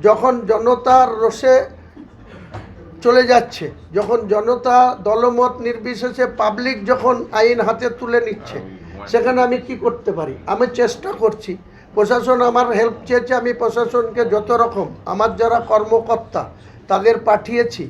যখন জনতার রোষে চলে যাচ্ছে, যখন জনতা দলমত নির্বিশেষে পাবলিক যখন আইন হাতে তুলে নিচ্ছে, সেখানে আমি কি করতে পারি? আমি চেষ্টা করছি, প্রশাসন আমার হেল্প চেয়েছে, আমি প্রশাসনকে যত রকম আমার যারা কর্মকর্তা তাদের পাঠিয়েছি।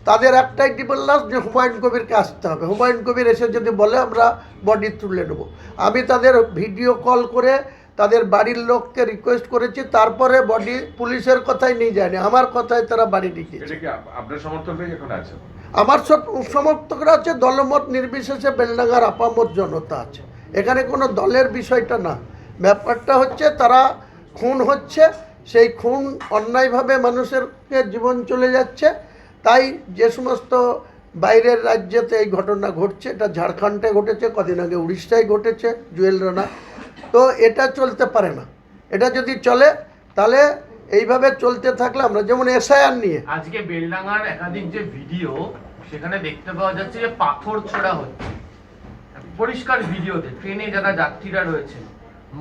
তাদের একটাই বললাম যে হুমায়ুন কবিরকে আসতে হবে। হুমায়ুন কবির এসে যদি বলে আমরা বডি তুলে নেব। আমি তাদের ভিডিও কল করে তাদের বাড়ির লোককে রিকোয়েস্ট করেছি, তারপরে বডি পুলিশের কথাই নিয়ে যায়নি, আমার কথায় তারা বাড়ি ঢুকিয়েছে। আপনার সমর্থকরাই এখন আছে? আমার সব সমর্থকরা আছে, দলমত নির্বিশেষে বেলডাঙ্গার আপামর জনতা আছে। এখানে কোনো দলের বিষয়টা না, ব্যাপারটা হচ্ছে তারা খুন হচ্ছে, সেই খুন অন্যায়ভাবে মানুষেরকে জীবন চলে যাচ্ছে। তাই যে সমস্ত বাইরের রাজ্যেতে এই ঘটনা ঘটছে, এটা ঝাড়খণ্ডে ঘটেছে, কদিন আগে উড়িষ্যায় ঘটেছে, জুয়েল রানা। তো এটা চলতে পারে না। এটা যদি চলে তাহলে এইভাবে চলতে থাকলে আমরা, যেমন এসআইআর নিয়ে আজকে বেলডাঙ্গার একাধিক যে ভিডিও, সেখানে দেখতে পাওয়া যাচ্ছে যে পাথর ছোড়া হচ্ছে পরিষ্কার ভিডিওতে। ট্রেনে যারা যাত্রীরা রয়েছে,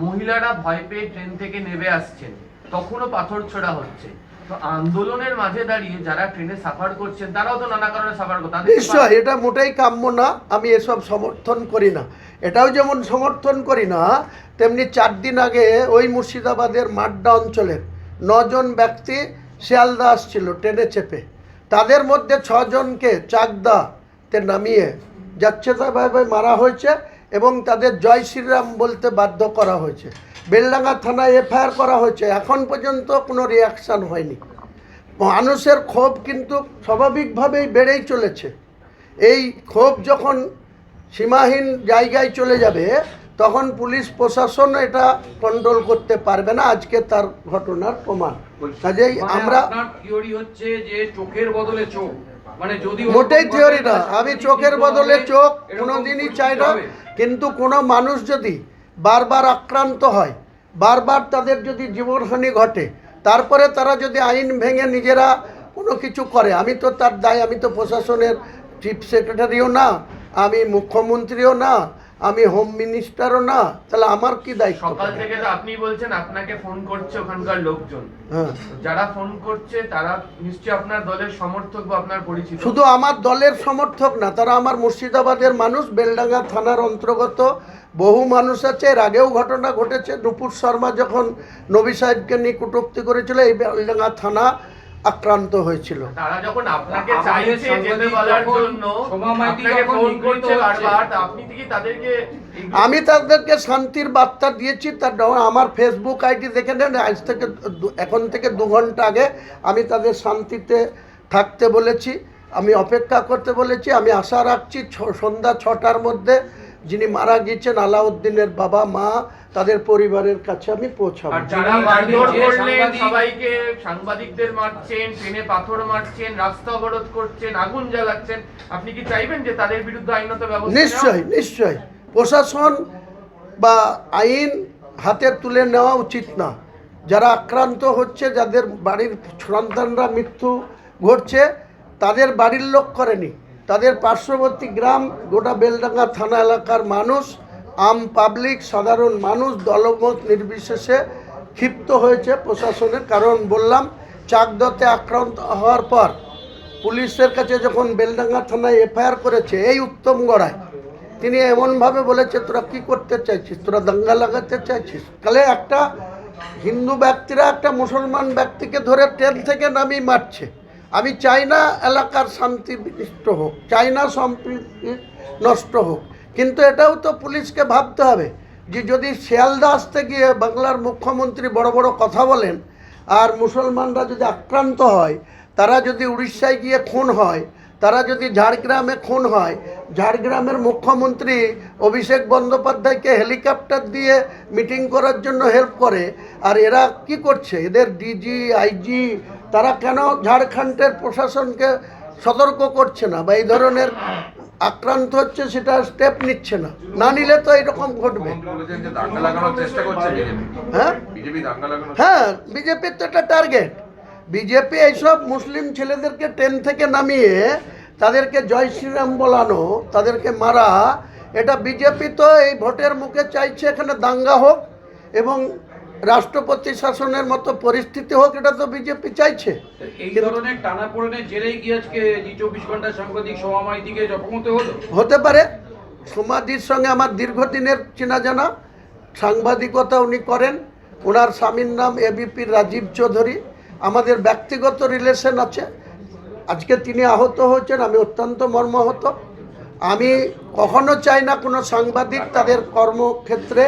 মহিলারা ভয় পেয়ে ট্রেন থেকে নেমে আসছেন, তখনও পাথর ছোড়া হচ্ছে। তো আন্দোলনের মাঝে দাঁড়িয়ে যারা ট্রেনে সাফার করছেন, তারাও তো নানা কারণে সাফার করতে, নিশ্চয় এটা মোটেই কাম্য না। আমি এসব সমর্থন করি না। এটাও যেমন সমর্থন করি না, তেমনি 4 দিন আগে ওই মুর্শিদাবাদের মাড্ডা অঞ্চলের 9 জন ব্যক্তি শিয়ালদা আসছিল ট্রেনে চেপে, তাদের মধ্যে 6 জনকে চাকদাতে নামিয়ে যাচ্ছেতাইভাবে মারা হয়েছে এবং তাদের জয় শ্রীরাম বলতে বাধ্য করা হয়েছে। বেলডাঙ্গা থানায় এফআইআর করা হয়েছে, এখন পর্যন্ত কোনো রিয়াকশান হয়নি। মানুষের ক্ষোভ কিন্তু স্বাভাবিকভাবেই বেড়েই চলেছে। এই ক্ষোভ যখন সীমাহীন জায়গায় চলে যাবে, তখন পুলিশ প্রশাসন এটা কন্ট্রোল করতে পারবে না। আজকে তার ঘটনার প্রমাণ। কাজেই আমরা থিওরি হচ্ছে যে চোখের বদলে চোখ, মানে যদি মোটেই থিওরি না, আমি চোখের বদলে চোখ কোনোদিনই চাই না। কিন্তু কোনো মানুষ যদি বারবার আক্রান্ত হয়, বারবার তাদের যদি জীবনহানি ঘটে, তারপরে তারা যদি আইন ভেঙে নিজেরা কোনো কিছু করে, আমি তো তার দায়, আমি তো প্রশাসনের চিফ সেক্রেটারিও না, আমি মুখ্যমন্ত্রীও না, আমি হোম মিনিস্টারও না, তাহলে আমার কি দায়িত্ব? সকাল থেকে তো আপনি বলছেন আপনাকে ফোন করছে ওখানকার লোকজন, হ্যাঁ, যারা ফোন করছে তারা নিশ্চয়ই আপনার দলের সমর্থক বা আপনার পরিচিত। শুধু আমার দলের সমর্থক না, তারা আমার মুর্শিদাবাদের মানুষ, বেলডাঙ্গা থানার অন্তর্গত বহু মানুষ আছে। এর আগেও ঘটনা ঘটেছে, নুপুর শর্মা যখন নবী সাহেবকে নিয়ে কটূক্তি করেছিল, এই বেলডাঙ্গা থানা আক্রান্ত হয়েছিল। তারা যখন আপনাকে চাইছে যেতে বলার জন্য, আপনাকে ফোন করছে বারবার, আপনি কি তাদেরকে? আমি তাদেরকে শান্তির বার্তা দিয়েছি। তার আমার ফেসবুক আইডি দেখে নেন, আজ থেকে এখন থেকে 2 ঘন্টা আগে আমি তাদের শান্তিতে থাকতে বলেছি, আমি অপেক্ষা করতে বলেছি। আমি আশা রাখছি সন্ধ্যা 6টার মধ্যে যিনি মারা গিয়েছেন আলাউদ্দিনের বাবা মা, তাদের পরিবারের কাছে আমি পৌঁছাবো। আর যারা মারধর করলেন, সবাইকে, সাংবাদিকদের মারছেন, ট্রেনে পাথর মারছেন, রাস্তা অবরোধ করছেন, আগুন জ্বালাচ্ছেন, আপনি কি চাইবেন যে তাদের বিরুদ্ধে আইনত ব্যবস্থা? নিশ্চয়ই নিশ্চয়ই, প্রশাসন বা আইন হাতে তুলে নেওয়া উচিত না। যারা আক্রান্ত হচ্ছে, যাদের বাড়ির সন্তানরা মৃত্যু ঘটছে, তাদের বাড়ির লোক করেনি, তাদের পার্শ্ববর্তী গ্রাম, গোটা বেলডাঙ্গা থানা এলাকার মানুষ, আম পাবলিক, সাধারণ মানুষ দলমত নির্বিশেষে ক্ষিপ্ত হয়েছে প্রশাসনের। কারণ বললাম, চাকদাতে আক্রান্ত হওয়ার পর পুলিশের কাছে যখন বেলডাঙ্গা থানায় এফআইআর করেছে এই উত্তম গড়ায়, তিনি এমনভাবে বলেছে তোরা কি করতে চাইছিস, তোরা দাঙ্গা লাগাতে চাইছিস। তাহলে একটা হিন্দু ব্যক্তিরা একটা মুসলমান ব্যক্তিকে ধরে ট্রেন থেকে নামিয়ে মারছে। আমি চাই না এলাকার শান্তি বিনষ্ট হোক, চাই না সম্প্রীতি নষ্ট হোক, কিন্তু এটাও তো পুলিশকে ভাবতে হবে যে যদি শিয়ালদা আসতে গিয়ে বাংলার মুখ্যমন্ত্রী বড় বড় কথা বলেন, আর মুসলমানরা যদি আক্রান্ত হয়, তারা যদি উড়িষ্যায় গিয়ে খুন হয়, তারা যদি ঝাড়গ্রামে খুন হয়, ঝাড়গ্রামের মুখ্যমন্ত্রী অভিষেক বন্দ্যোপাধ্যায়কে হেলিকপ্টার দিয়ে মিটিং করার জন্য হেল্প করে, আর এরা কি করছে, এদের ডিজি আইজি তারা কেন ঝাড়খণ্ডের প্রশাসনকে সতর্ক করছে না বা এই ধরনের আক্রান্ত হচ্ছে সেটা স্টেপ নিচ্ছে না? না নিলে তো এরকম ঘটবে। হ্যাঁ, বিজেপির তো একটা টার্গেট। বিজেপি এইসব মুসলিম ছেলেদেরকে ট্রেন থেকে নামিয়ে তাদেরকে জয় শ্রীরাম বলানো, তাদেরকে মারা, এটা বিজেপি তো এই ভোটের মুখে চাইছে এখানে দাঙ্গা হোক এবং রাষ্ট্রপতি শাসনের মতো পরিস্থিতি হোক, এটা তো বিজেপি চাইছে। এই ধরনের টানাপোড়েনের জেরেই কি আজকে জি 24 ঘন্টা সাংবাদিক সমাবেশ দিকে জখমতে হলো? হতে পারে। সমাধির সঙ্গে আমার দীর্ঘদিনের চেনা জানা, সাংবাদিকতা উনি করেন। ওনার স্বামীর নাম এবিপির রাজীব চৌধুরী। আমাদের ব্যক্তিগত রিলেশন আছে। আজকে তিনি আহত হয়েছেন, আমি অত্যন্ত মর্মাহত। আমি কখনো চাই না কোনো সাংবাদিক তাদের কর্মক্ষেত্রে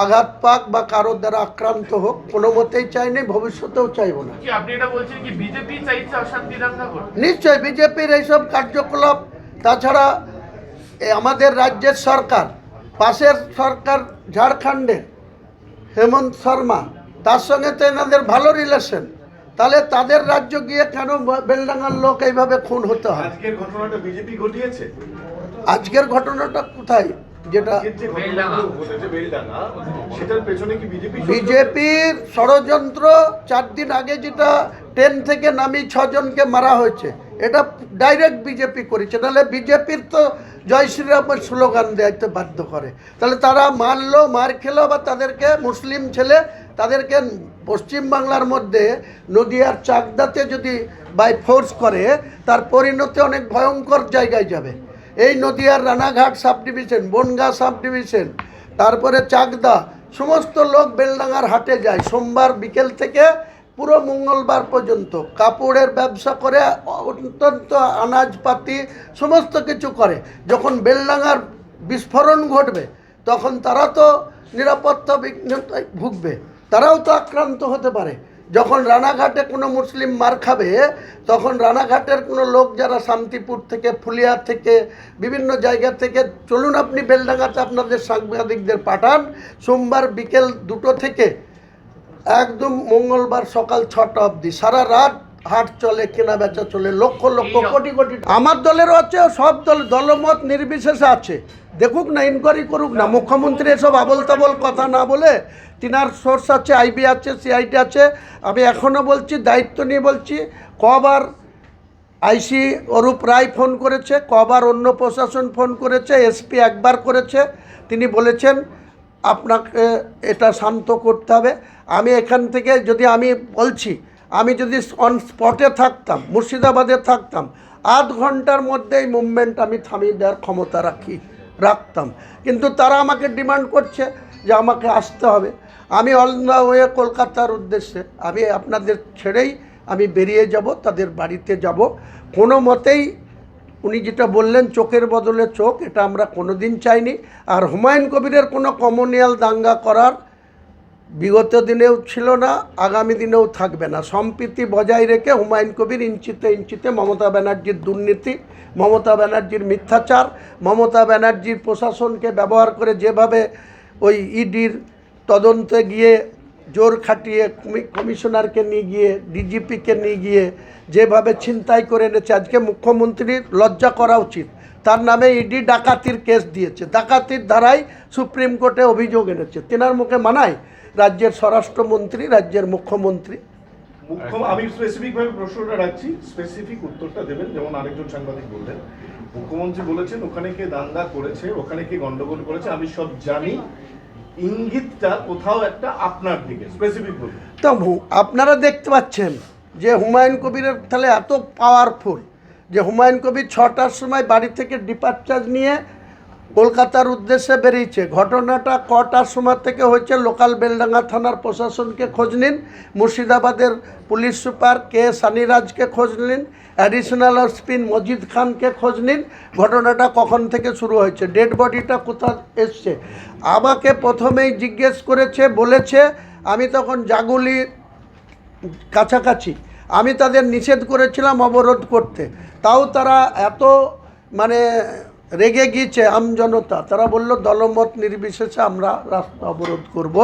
আঘাত পাক বা কারোর দ্বারা আক্রান্ত হোক, কোনো মতেই চাই না, ভবিষ্যতেও চাইব না। কি আপনি এটা বলছেন কি বিজেপি চাইছে অশান্তি দাঙ্গা করতে? নিশ্চয় বিজেপির এইসব কার্যকলাপ, তাছাড়া আমাদের রাজ্যের সরকার, পাশের সরকার ঝাড়খণ্ডের হেমন্ত শর্মা, তার সঙ্গে তো এনাদের ভালো রিলেশন। তাহলে তাদের রাজ্য গিয়ে কেন বেলডাঙ্গার লোক এইভাবে খুন হতে হয়? আজকের ঘটনাটা বিজেপি ঘটিয়েছে। আজকের ঘটনাটা কোথায়? যেটা আজকের যে ঘটনাটা ঘটেছে বেলডাঙ্গা, সেটার পেছনে কি বিজেপির ষড়যন্ত্র। 4 দিন আগে যেটা ট্রেন থেকে নামি 6 জনকে মারা হয়েছে, এটা ডাইরেক্ট বিজেপি করেছে। নাহলে বিজেপির তো জয় শ্রীরামের স্লোগান দেওয়াতে বাধ্য করে। তাহলে তারা মারলো, মার খেলো, বা তাদেরকে মুসলিম ছেলে তাদেরকে পশ্চিমবাংলার মধ্যে নদিয়ার চাকদাতে যদি বাই ফোর্স করে, তার পরিণতি অনেক ভয়ঙ্কর জায়গায় যাবে। এই নদিয়ার Ranaghat subdivision, Bangaon subdivision, তারপরে চাকদা, সমস্ত লোক বেলডাঙ্গার হাটে যায় সোমবার বিকেল থেকে পুরো মঙ্গলবার পর্যন্ত। কাপড়ের ব্যবসা করে, অত্যন্ত আনাজপাতি সমস্ত কিছু করে। যখন বেলডাঙ্গার বিস্ফোরণ ঘটবে, তখন তারা তো নিরাপত্তা বিঘ্নতায় ভুগবে, তারাও তো আক্রান্ত হতে পারে। যখন রানাঘাটে কোনো মুসলিম মার খাবে, তখন রানাঘাটের কোনো লোক যারা শান্তিপুর থেকে, ফুলিয়া থেকে, বিভিন্ন জায়গা থেকে, চলুন আপনি বেলডাঙ্গাতে আপনাদের সাংবাদিকদের পাঠান। সোমবার বিকেল 2টো থেকে একদম মঙ্গলবার সকাল 6টা অবধি সারা রাত হাট চলে, কেনা বেচা চলে, লক্ষ লক্ষ কোটি কোটি। আমার দলেরও আছে, সব দলমত নির্বিশেষে আছে। দেখুক না, ইনকোয়ারি করুক না। মুখ্যমন্ত্রী এসব আবল তাবল কথা না বলে, তিনার সোর্স আছে, আইবি আছে, সিআইডি আছে। আমি এখনও বলছি, দায়িত্ব নিয়ে বলছি, কবার আইসি অরূপ রায় ফোন করেছে, কবার অন্য প্রশাসন ফোন করেছে, এসপি একবার করেছে। তিনি বলেছেন আপনাকে এটা শান্ত করতে হবে। আমি এখান থেকে যদি, আমি বলছি, আমি যদি অন স্পটে থাকতাম, মুর্শিদাবাদে থাকতাম, আধ ঘন্টার মধ্যেই মুভমেন্ট আমি থামিয়ে দেওয়ার ক্ষমতা রাখতাম। কিন্তু তারা আমাকে ডিমান্ড করছে যে আমাকে আসতে হবে। আমি অল দ্য ওয়ে কলকাতার উদ্দেশ্যে, আমি আপনাদের ছেড়েই আমি বেরিয়ে যাব, তাদের বাড়িতে যাব। কোনো মতেই উনি যেটা বললেন চোখের বদলে চোখ, এটা আমরা কোনো দিন চাইনি। আর হুমায়ুন কবিরের কোনো কমিউনাল দাঙ্গা করার বিগত দিনেও ছিল না, আগামী দিনেও থাকবে না। সম্প্রীতি বজায় রেখে হুমায়ুন কবির ইঞ্চিতে ইঞ্চিতে মমতা ব্যানার্জির দুর্নীতি, মমতা ব্যানার্জির মিথ্যাচার, মমতা ব্যানার্জির প্রশাসনকে ব্যবহার করে যেভাবে ওই ইডির তদন্তে গিয়ে জোর খাটিয়ে কমিশনারকে নিয়ে গিয়ে, ডিজিপিকে নিয়ে গিয়ে যেভাবে ছিনতাই করে এনেছে, আজকে মুখ্যমন্ত্রীর লজ্জা করা উচিত। তার নামে ইডি ডাকাতির কেস দিয়েছে, ডাকাতির ধারায় সুপ্রিম কোর্টে অভিযোগ এনেছে। তেনার মুখে মানায় রাজ্যের স্বরাষ্ট্রমন্ত্রী, রাজ্যের মুখ্যমন্ত্রী? আমি স্পেসিফিকভাবে প্রশ্নটা রাখছি, স্পেসিফিক উত্তরটা দেবেন। যেমন আরেকজন সাংবাদিক বললেন, মুখ্যমন্ত্রী বলেছেন ওখানে কে দাঙ্গা করেছে, ওখানে কে গন্ডগোল করেছে, আমি সব জানি। ইঙ্গিতটা কোথাও একটা আপনার দিকে, স্পেসিফিক বলুন। তো আপনারা দেখতে পাচ্ছেন যে হুমায়ুন কবিরের তাহলে এত পাওয়ারফুল যে হুমায়ুন কবির 6টার সময় বাড়ি থেকে ডিপারচার নিয়ে কলকাতার উদ্দেশ্যে বেরিয়েছে। ঘটনাটা কটার সময় থেকে হয়েছে, লোকাল বেলডাঙ্গা থানার প্রশাসনকে খোঁজ নিন, মুর্শিদাবাদের পুলিশ সুপার কে সানিরাজকে খোঁজ নিন, অ্যাডিশনাল এসপি মজিদ খানকে খোঁজ নিন। ঘটনাটা কখন থেকে শুরু হয়েছে, ডেড বডিটা কোথা এসছে। আমাকে প্রথমেই জিজ্ঞেস করেছে, বলেছে, আমি তখন জাগুলি কাছাকাছি, আমি তাদের নিষেধ করেছিলাম অবরোধ করতে, তাও তারা এত মানে রেগে গিয়েছে আমজনতা। তারা বলল দলমত নির্বিশেষে আমরা রাস্তা অবরোধ করব,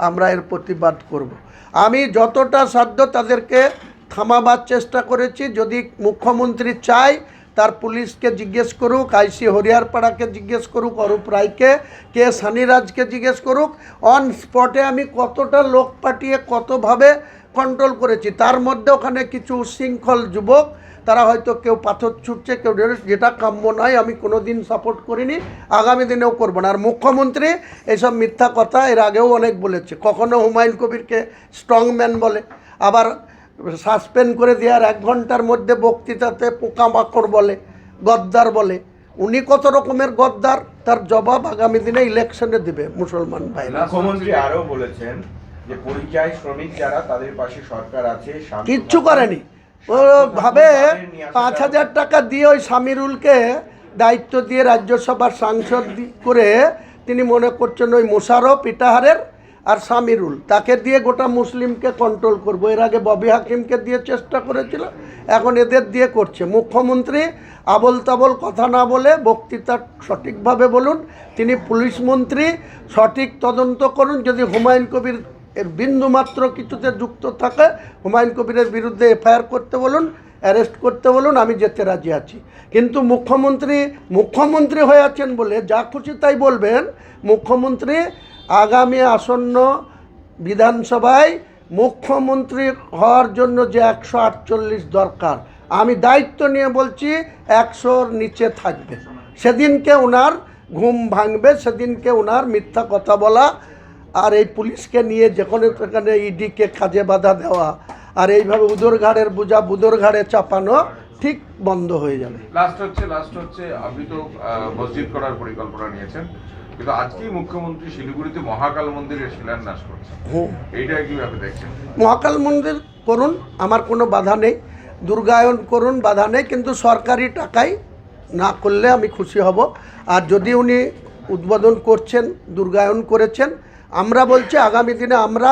আমরা এর প্রতিবাদ করব। আমি যতটা সাধ্য তাদেরকে থামাবার চেষ্টা করেছি। যদি মুখ্যমন্ত্রী চায়, তার পুলিশকে জিজ্ঞেস করুক, আইসি হরিয়ারপাড়াকে জিজ্ঞেস করুক, অরূপ রায়কে, কে সানিরাজকে জিজ্ঞেস করুক। অন স্পটে আমি কতটা লোক পাঠিয়ে কতভাবে কন্ট্রোল করেছি, তার মধ্যে ওখানে কিছু উশৃঙ্খল যুবক তারা হয়তো কেউ পাথর ছুটছে, কেউ যেটা কাম্য নয়, আমি কোনো দিন সাপোর্ট করিনি, আগামী দিনেও করবো না। আর মুখ্যমন্ত্রী এইসব মিথ্যা কথা এর আগেও অনেক বলেছে, কখনো হুমায়ুন কবিরকে স্ট্রংম্যান বলে, আবার সাসপেন্ড করে দেওয়ার 1 ঘন্টার মধ্যে বক্তৃতাতে পোকামাকড় বলে, গদ্দার বলে। উনি কত রকমের গদ্দার, তার জবাব আগামী দিনে ইলেকশনে দেবে মুসলমান ভাইরা। মুখ্যমন্ত্রী আরো বলেছেন যে পরিযায়ী শ্রমিক যারা তাদের পাশে সরকার আছে, কিচ্ছু করেনি। ও ভাবে 5,000 টাকা দিয়ে ওই সামিরুলকে দায়িত্ব দিয়ে রাজ্যসভার সাংসদ করে তিনি মনে করছেন ওই মোশারফ ইটাহারের আর সামিরুল তাকে দিয়ে গোটা মুসলিমকে কন্ট্রোল করবো। এর আগে ববি হাকিমকে দিয়ে চেষ্টা করেছিল, এখন এদের দিয়ে করছে। মুখ্যমন্ত্রী আবল তাবল কথা না বলে বক্তৃতা সঠিকভাবে বলুন। তিনি পুলিশ মন্ত্রী, সঠিক তদন্ত করুন। যদি হুমায়ুন কবির এর বিন্দুমাত্র কিছুতে যুক্ত থাকে, হুমায়ুন কবিরের বিরুদ্ধে এফআইআর করতে বলুন, অ্যারেস্ট করতে বলুন, আমি যেতে রাজি আছি। কিন্তু মুখ্যমন্ত্রী হয়ে আছেন বলে যা খুশি তাই বলবেন। মুখ্যমন্ত্রী আগামী আসন্ন বিধানসভায় মুখ্যমন্ত্রী হওয়ার জন্য যে 148 দরকার, আমি দায়িত্ব নিয়ে বলছি 100-র নিচে থাকবে। সেদিনকে ওনার ঘুম ভাঙবে, সেদিনকে ওনার মিথ্যা কথা বলা আর এই পুলিশকে নিয়ে যেখানে ইডিকে কাজে বাধা দেওয়া আর এইভাবে উদর ঘাড়ের বোঝা বুদর ঘাড়ে চাপানো ঠিক বন্ধ হয়ে যাবে। লাস্ট হচ্ছে আপনি তো মসজিদ করার পরিকল্পনা নিয়েছেন, কিন্তু আজকেই মুখ্যমন্ত্রী শিলিগুড়িতে মহাকাল মন্দিরের শিলান্যাস করছেন, এইটা কিভাবে দেখছেন? মহাকাল মন্দির করুন, আমার কোনো বাধা নেই, দুর্গায়ন করুন, বাধা নেই, কিন্তু সরকারি টাকায় না করলে আমি খুশি হব। আর যদি উনি উদ্বোধন করছেন, দুর্গায়ন করেছেন, আমরা বলছি আগামী দিনে আমরা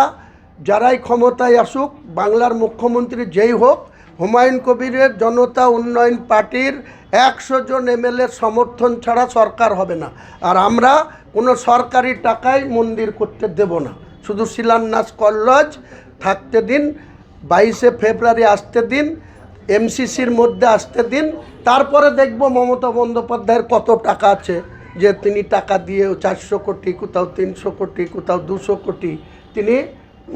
যারাই ক্ষমতায় আসুক, বাংলার মুখ্যমন্ত্রী যেই হোক, হুমায়ুন কবিরের জনতা উন্নয়ন পার্টির 100 জন এমএলএর সমর্থন ছাড়া সরকার হবে না। আর আমরা কোনো সরকারি টাকায় মন্দির করতে দেব না। শুধু শিলান্যাস কলজ থাকতে দিন, 22শে ফেব্রুয়ারি আসতে দিন, এমসিসির মধ্যে আসতে দিন, তারপরে দেখব মমতা বন্দ্যোপাধ্যায়ের কত টাকা আছে যে তিনি টাকা দিয়ে 400 কোটি, কোথাও 300 কোটি, কোথাও 200 কোটি তিনি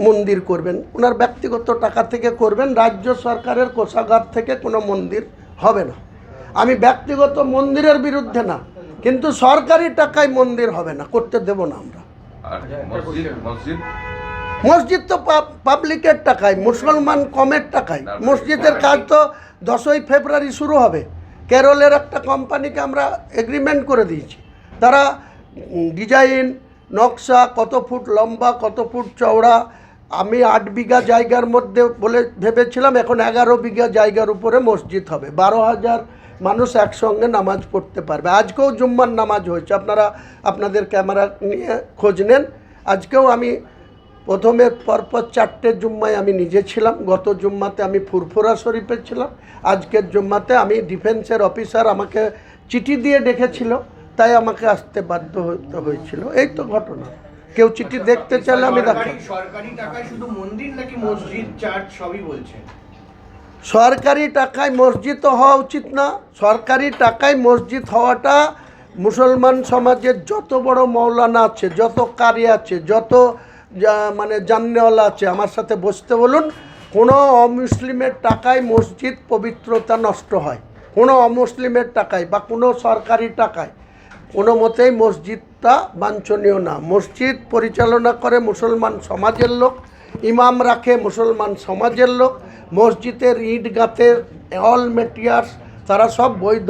মন্দির করবেন। ওনার ব্যক্তিগত টাকা থেকে করবেন, রাজ্য সরকারের কোষাগার থেকে কোনো মন্দির হবে না। আমি ব্যক্তিগত মন্দিরের বিরুদ্ধে না, কিন্তু সরকারি টাকায় মন্দির হবে না, করতে দেব না আমরা। আর মসজিদ মসজিদ তো পাবলিকের টাকায়, মুসলমান কমের টাকায়। মসজিদের কাজ তো 10ই ফেব্রুয়ারি শুরু হবে। কেরলের একটা কোম্পানিকে আমরা এগ্রিমেন্ট করে দিয়েছি, তারা ডিজাইন নকশা, কত ফুট লম্বা, কত ফুট চওড়া, আমি 8 বিঘা জায়গার মধ্যে বলে ভেবেছিলাম, এখন 11 বিঘা জায়গার উপরে মসজিদ হবে। 12,000 মানুষ একসঙ্গে নামাজ পড়তে পারবে। আজকেও জুম্মার নামাজ হয়েছে, আপনারা আপনাদের ক্যামেরা নিয়ে খোঁজ নেন। আজকেও আমি প্রথমে পরপর 4টে জুম্মায় আমি নিজে ছিলাম। গত জুম্মাতে আমি ফুরফুরা শরীফে ছিলাম, আজকের জুম্মাতে আমি ডিফেন্সের অফিসার আমাকে চিঠি দিয়ে ডেকেছিল, তাই আমাকে আসতে বাধ্য হতে হয়েছিল। এই তো ঘটনা। কেউ চিঠি দেখতে চাইলে আমি দেখাই। সরকারি টাকায় শুধু মন্দির নাকি মসজিদ, চার্চ সবই বলছেন? সরকারি টাকায় মসজিদ তো হওয়া উচিত না। সরকারি টাকায় মসজিদ হওয়াটা মুসলমান সমাজের যত বড় মৌলানা আছে, যত কারি আছে, যত মানে জান্নেওয়ালা আছে, আমার সাথে বসতে বলুন, কোনো অমুসলিমের টাকায় মসজিদ পবিত্রতা নষ্ট হয়। কোনো অমুসলিমের টাকায় বা কোনো সরকারি টাকায় কোনো মতেই মসজিদটা বাঞ্ছনীয় না। মসজিদ পরিচালনা করে মুসলমান সমাজের লোক, ইমাম রাখে মুসলমান সমাজের লোক, মসজিদের ইট গাঁথের অল মেটিরিয়ালস তারা সব বৈধ।